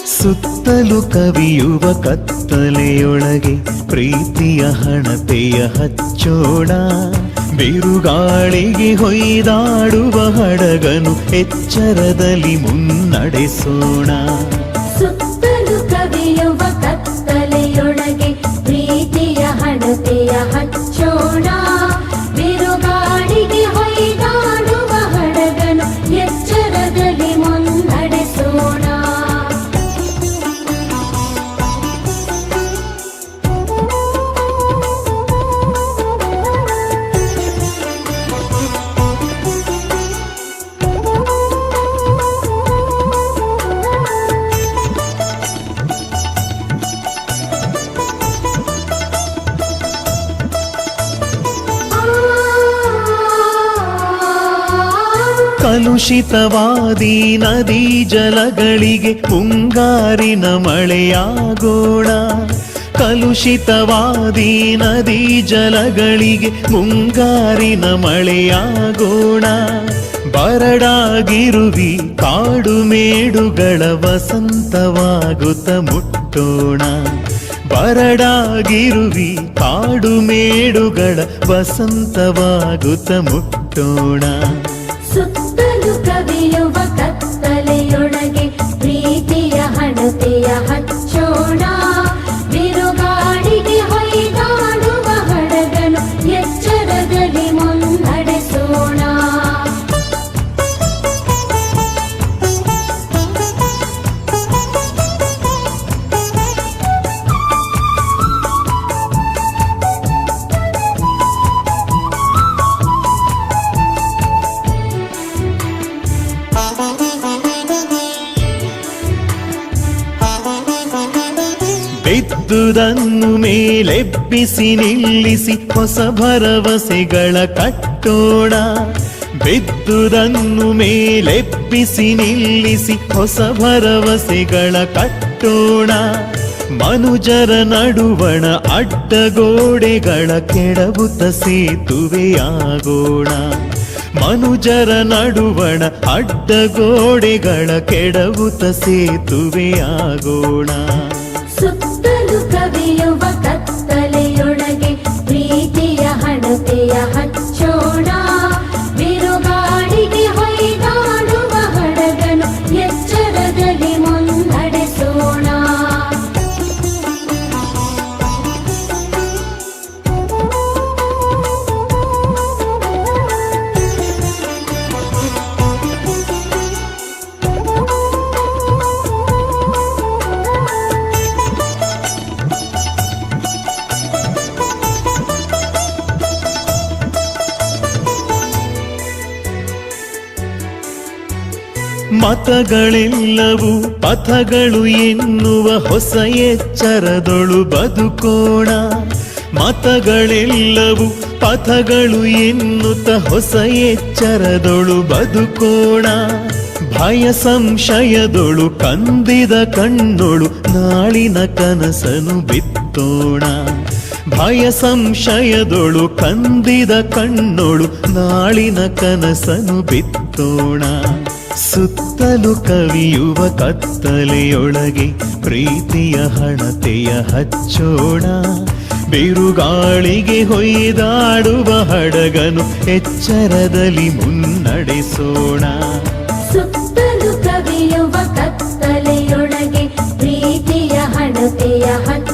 ಸುತ್ತಲೂ ಕವಿಯುವ ಕತ್ತಲೆಯೊಳಗೆ ಪ್ರೀತಿಯ ಹಣತೆಯ ಹಚ್ಚೋಣ. ಬಿರುಗಾಳಿಗೆ ಹೊಯ್ದಾಡುವ ಹಡಗನು ಎಚ್ಚರದಲ್ಲಿ ಮುನ್ನಡೆಸೋಣ. ಸುತ್ತಲೂ ಕವಿಯುವ ಕತ್ತಲೆಯೊಳಗೆ ಪ್ರೀತಿಯ ಹಣತೆಯ ಹಚ್ಚೋಣ. ಬಿರುಗಾಳಿಗೆ ಹೊಯ್ದಾಡುವ ಹಡಗನು ಎಚ್ಚರದಲ್ಲಿ ಮುನ್ನಡೆಸೋಣ. ಕಲುಷಿತವಾದಿ ನದಿ ಜಲಗಳಿಗೆ ಮುಂಗಾರಿನ ಮಳೆಯಾಗೋಣ. ಕಲುಷಿತವಾದಿ ನದಿ ಜಲಗಳಿಗೆ ಮುಂಗಾರಿನ ಮಳೆಯಾಗೋಣ. ಬರಡಾಗಿರುವಿ ಕಾಡು ಮೇಡುಗಳ ವಸಂತವಾಗುತ್ತ ಮುಟ್ಟೋಣ. ಬರಡಾಗಿರುವಿ ಕಾಡು ಮೇಡುಗಳ ವಸಂತವಾಗುತ್ತ ಮುಟ್ಟೋಣ. ಸುತ್ತಲೂ ಕವಿಯುವ ಕತ್ತಲೆಯೊಳಗೆ ಪ್ರೀತಿಯ ಹಣತೆಯ ಹಚ್ಚೋಣ. ಬಿರುಗಾಳಿಗೆ ಹೊಯ್ದಾಡುವ ಹಡಗನು ಎಚ್ಚರದಲ್ಲಿ ಮುನ್ನಡೆಸೋಣ. ಬಿದ್ದುದನ್ನು ಮೇಲೆಬ್ಬಿಸಿ ನಿಲ್ಲಿಸಿ ಹೊಸ ಭರವಸೆಗಳ ಕಟ್ಟೋಣ. ಬಿದ್ದುದನ್ನು ಮೇಲೆಬ್ಬಿಸಿ ನಿಲ್ಲಿಸಿ ಹೊಸ ಭರವಸೆಗಳ ಕಟ್ಟೋಣ. ಮನುಜರ ನಡುವಣ ಅಡ್ಡಗೋಡೆಗಳ ಕೆಡವುತ್ತ ಸೇತುವೆಯಾಗೋಣ. ಮನುಜರ ನಡುವಣ ಅಡ್ಡಗೋಡೆಗಳ ಕೆಡವುತ್ತ ಸೇತುವೆಯಾಗೋಣ. ಸುತ್ತಲೂ ಕವಿಯುವ ಕತ್ತಲೆಯೊಳಗೆ ಪ್ರೀತಿಯ ಹಣತೆಯ ಹಚ್ಚೋಣ. ಬಿರುಗಾಳಿಗೆ ಹೊಯ್ದಾಡುವ ಹಡಗನು ಎಚ್ಚರದಲ್ಲಿ ಮುನ್ನಡೆಸೋಣ. ಮತಗಳೆಲ್ಲವೂ ಪಥಗಳು ಎನ್ನುವ ಹೊಸ ಎಚ್ಚರದೊಳು ಬದುಕೋಣ. ಮತಗಳೆಲ್ಲವೂ ಪಥಗಳು ಎನ್ನುತ್ತ ಹೊಸ ಎಚ್ಚರದೊಳು ಬದುಕೋಣ. ಭಯ ಸಂಶಯದೊಳು ಕಂದಿದ ಕಣ್ಣೊಳು ನಾಳಿನ ಕನಸನು ಬಿತ್ತೋಣ. ಭಯ ಸಂಶಯದೊಳು ಕಂದಿದ ಕಣ್ಣೊಳು ನಾಳಿನ ಕನಸನು ಬಿತ್ತೋಣ. ಸುತ್ತಲೂ ಕವಿಯುವ ಕತ್ತಲೆಯೊಳಗೆ ಪ್ರೀತಿಯ ಹಣತೆಯ ಹಚ್ಚೋಣ. ಬಿರುಗಾಳಿಗೆ ಹೊಯ್ದಾಡುವ ಹಡಗನು ಎಚ್ಚರದಲ್ಲಿ ಮುನ್ನಡೆಸೋಣ. ಸುತ್ತಲೂ ಕವಿಯುವ ಕತ್ತಲೆಯೊಳಗೆ ಪ್ರೀತಿಯ ಹಣತೆಯ ಹಚ್ಚೋಣ.